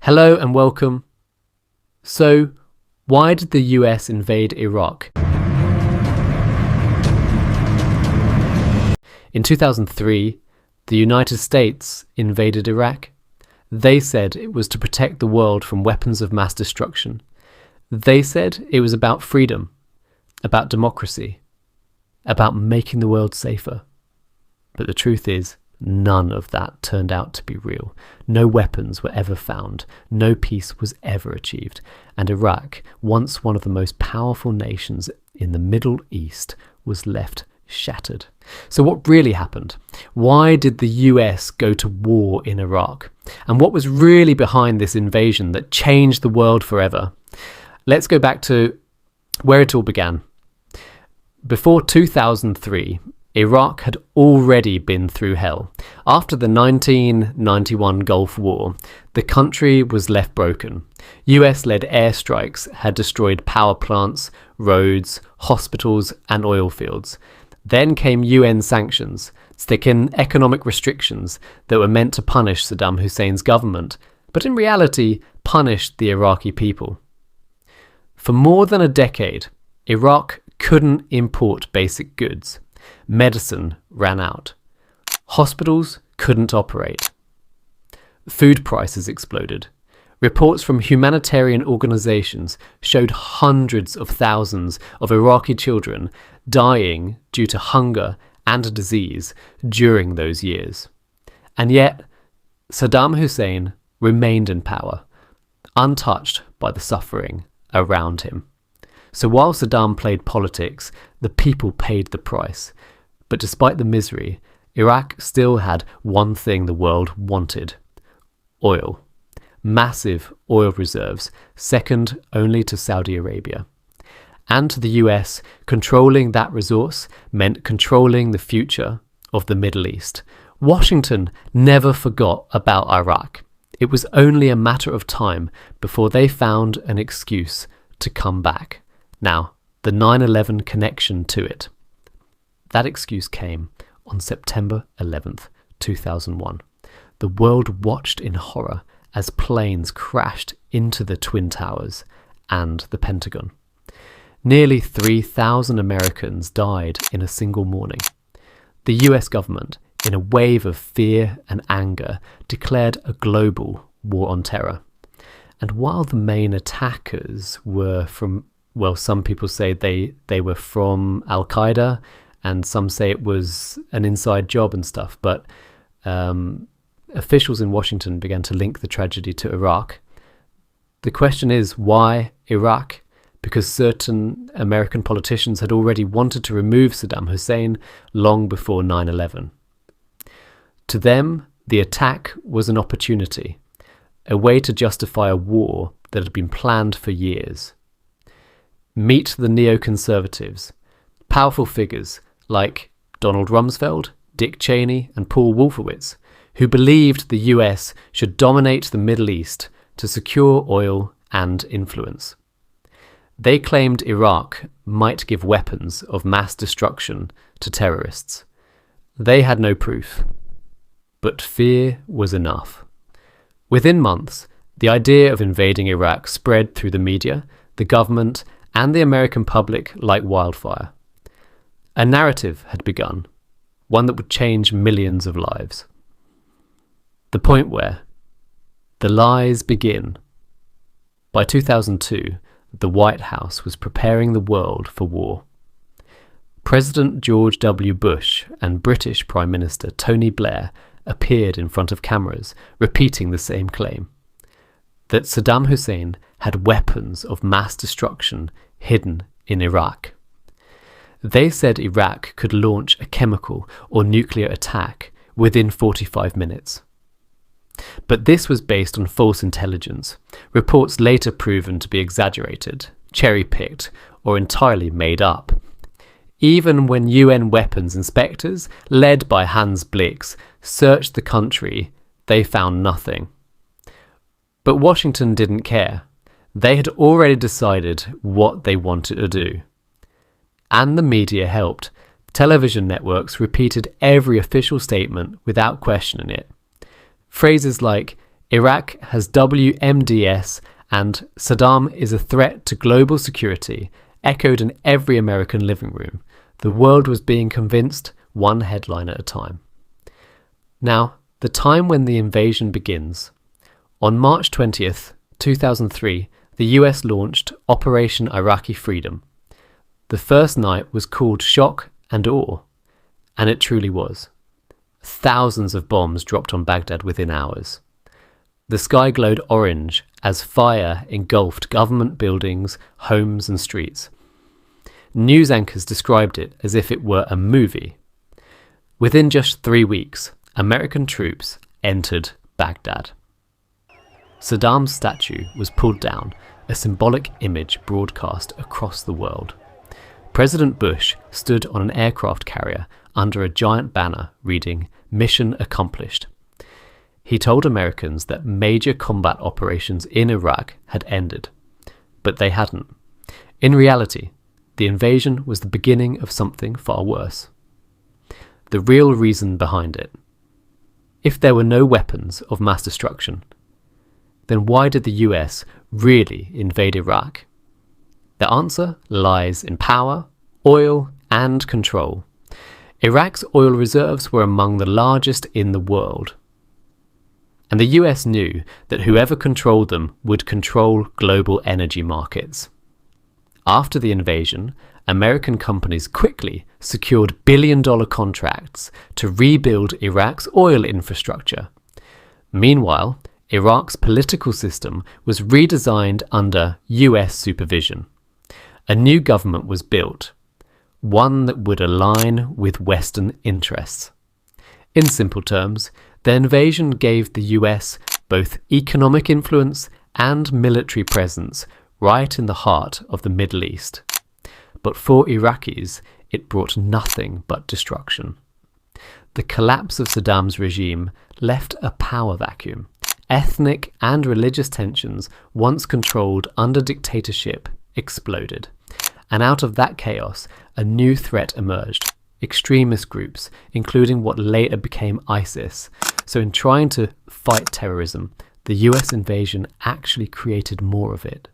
Hello and welcome. So, why did the US invade Iraq? In 2003, the United States invaded Iraq. They said it was to protect the world from weapons of mass destruction. They said it was about freedom, about democracy, about making the world safer. But the truth is, none of that turned out to be real. No weapons were ever found. No peace was ever achieved. And Iraq, once one of the most powerful nations in the Middle East, was left shattered. So what really happened? Why did the US go to war in Iraq? And what was really behind this invasion that changed the world forever? Let's go back to where it all began. Before 2003, Iraq had already been through hell. After the 1991 Gulf War, the country was left broken. US-led airstrikes had destroyed power plants, roads, hospitals, and oil fields. Then came UN sanctions, sticking economic restrictions that were meant to punish Saddam Hussein's government, but in reality punished the Iraqi people. For more than a decade, Iraq couldn't import basic goods. Medicine ran out. Hospitals couldn't operate. Food prices exploded. Reports from humanitarian organizations showed hundreds of thousands of Iraqi children dying due to hunger and disease during those years. And yet, Saddam Hussein remained in power, untouched by the suffering around him. So while Saddam played politics, the people paid the price. But despite the misery, Iraq still had one thing the world wanted: oil. Massive oil reserves, second only to Saudi Arabia. And to the US, controlling that resource meant controlling the future of the Middle East. Washington never forgot about Iraq. It was only a matter of time before they found an excuse to come back. Now, the 9/11 connection to it. That excuse came on September 11th, 2001. The world watched in horror as planes crashed into the Twin Towers and the Pentagon. Nearly 3,000 Americans died in a single morning. The US government, in a wave of fear and anger, declared a global war on terror. And while the main attackers were from, well, some people say they were from Al-Qaeda, and some say it was an inside job and stuff, but officials in Washington began to link the tragedy to Iraq. The question is, why Iraq? Because certain American politicians had already wanted to remove Saddam Hussein long before 9/11. To them, the attack was an opportunity, a way to justify a war that had been planned for years. Meet the neoconservatives, powerful figures like Donald Rumsfeld, Dick Cheney, and Paul Wolfowitz, who believed the US should dominate the Middle East to secure oil and influence. They claimed Iraq might give weapons of mass destruction to terrorists. They had no proof, but fear was enough. Within months, the idea of invading Iraq spread through the media, the government, and the American public like wildfire. A narrative had begun, one that would change millions of lives. The point where the lies begin. By 2002, the White House was preparing the world for war. President George W. Bush and British Prime Minister Tony Blair appeared in front of cameras, repeating the same claim: that Saddam Hussein had weapons of mass destruction hidden in Iraq. They said Iraq could launch a chemical or nuclear attack within 45 minutes. But this was based on false intelligence, reports later proven to be exaggerated, cherry-picked, or entirely made up. Even when UN weapons inspectors, led by Hans Blix, searched the country, they found nothing. But Washington didn't care. They had already decided what they wanted to do. And the media helped. Television networks repeated every official statement without questioning it. Phrases like, Iraq has WMDS and Saddam is a threat to global security echoed in every American living room. The world was being convinced, one headline at a time. Now, the time when the invasion begins. On March 20th, 2003, the US launched Operation Iraqi Freedom. The first night was called Shock and Awe, and it truly was. Thousands of bombs dropped on Baghdad within hours. The sky glowed orange as fire engulfed government buildings, homes and streets. News anchors described it as if it were a movie. Within just 3 weeks, American troops entered Baghdad. Saddam's statue was pulled down, a symbolic image broadcast across the world. President Bush stood on an aircraft carrier under a giant banner reading, "Mission Accomplished." He told Americans that major combat operations in Iraq had ended, but they hadn't. In reality, the invasion was the beginning of something far worse. The real reason behind it. If there were no weapons of mass destruction, then why did the US really invade Iraq? The answer lies in power, oil, and control. Iraq's oil reserves were among the largest in the world. And the US knew that whoever controlled them would control global energy markets. After the invasion, American companies quickly secured billion-dollar contracts to rebuild Iraq's oil infrastructure. Meanwhile, Iraq's political system was redesigned under US supervision. A new government was built, one that would align with Western interests. In simple terms, the invasion gave the US both economic influence and military presence right in the heart of the Middle East. But for Iraqis, it brought nothing but destruction. The collapse of Saddam's regime left a power vacuum. Ethnic and religious tensions, once controlled under dictatorship, exploded. And out of that chaos, a new threat emerged. Extremist groups, including what later became ISIS. So in trying to fight terrorism, the US invasion actually created more of it.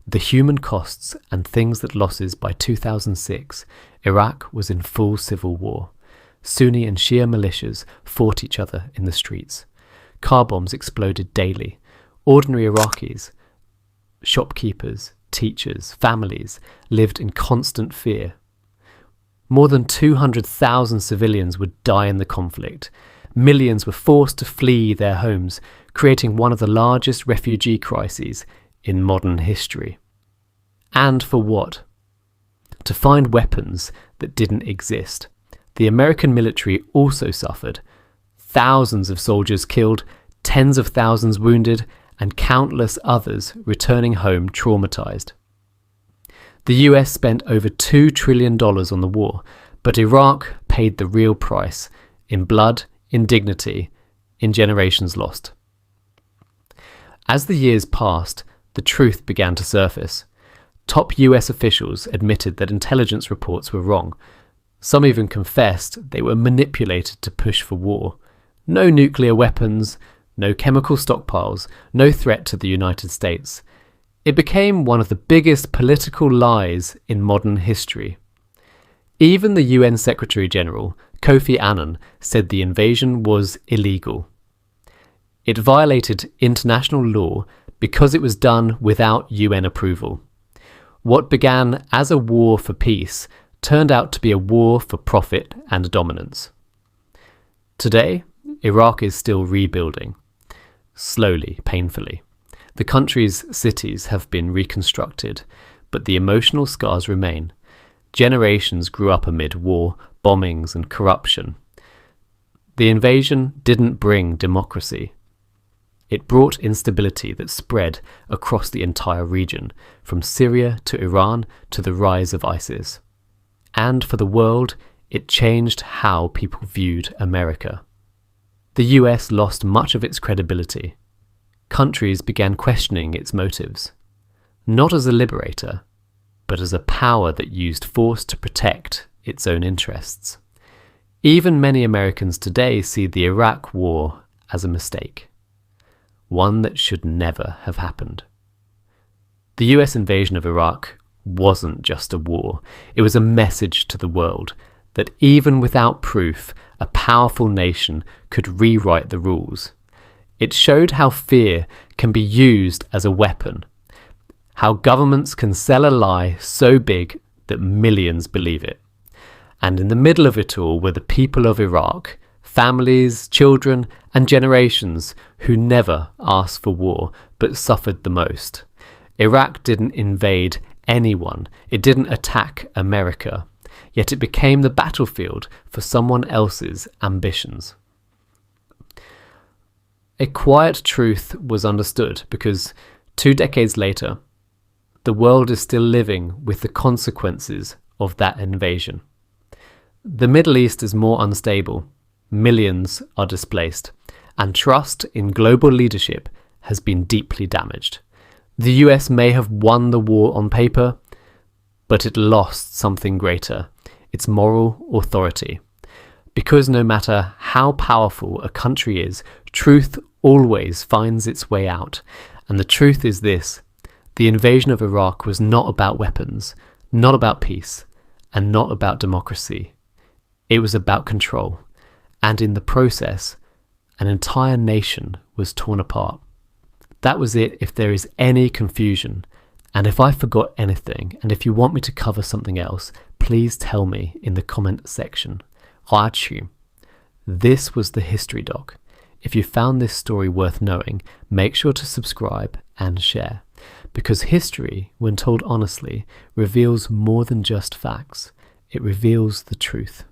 The human costs and things that losses by 2006, Iraq was in full civil war. Sunni and Shia militias fought each other in the streets. Car bombs exploded daily. Ordinary Iraqis, shopkeepers, teachers, families lived in constant fear. More than 200,000 civilians would die in the conflict. Millions were forced to flee their homes, creating one of the largest refugee crises in modern history. And for what? To find weapons that didn't exist. The American military also suffered. Thousands of soldiers killed, tens of thousands wounded, and countless others returning home traumatized. The US spent over $2 trillion on the war, but Iraq paid the real price in blood, in dignity, in generations lost. As the years passed, the truth began to surface. Top US officials admitted that intelligence reports were wrong. Some even confessed they were manipulated to push for war. No nuclear weapons, no chemical stockpiles, no threat to the United States. It became one of the biggest political lies in modern history. Even the UN Secretary General, Kofi Annan, said the invasion was illegal. It violated international law because it was done without UN approval. What began as a war for peace turned out to be a war for profit and dominance. Today, Iraq is still rebuilding. Slowly, painfully. The country's cities have been reconstructed, but the emotional scars remain. Generations grew up amid war, bombings, and corruption. The invasion didn't bring democracy. It brought instability that spread across the entire region, from Syria to Iran to the rise of ISIS. And for the world, it changed how people viewed America. The US lost much of its credibility. Countries began questioning its motives, not as a liberator, but as a power that used force to protect its own interests. Even many Americans today see the Iraq War as a mistake, one that should never have happened. The US invasion of Iraq wasn't just a war, it was a message to the world that even without proof, a powerful nation could rewrite the rules. It showed how fear can be used as a weapon, how governments can sell a lie so big that millions believe it. And in the middle of it all were the people of Iraq, families, children, and generations who never asked for war but suffered the most. Iraq didn't invade anyone, it didn't attack America, yet it became the battlefield for someone else's ambitions. A quiet truth was understood because 2 decades later, the world is still living with the consequences of that invasion. The Middle East is more unstable, millions are displaced, and trust in global leadership has been deeply damaged. The US may have won the war on paper, but it lost something greater, its moral authority. Because no matter how powerful a country is, truth always finds its way out. And the truth is this: the invasion of Iraq was not about weapons, not about peace, and not about democracy. It was about control. And in the process, an entire nation was torn apart. That was it if there is any confusion. And if I forgot anything, and if you want me to cover something else, please tell me in the comment section. This was the History Doc. If you found this story worth knowing, make sure to subscribe and share. Because history, when told honestly, reveals more than just facts. It reveals the truth.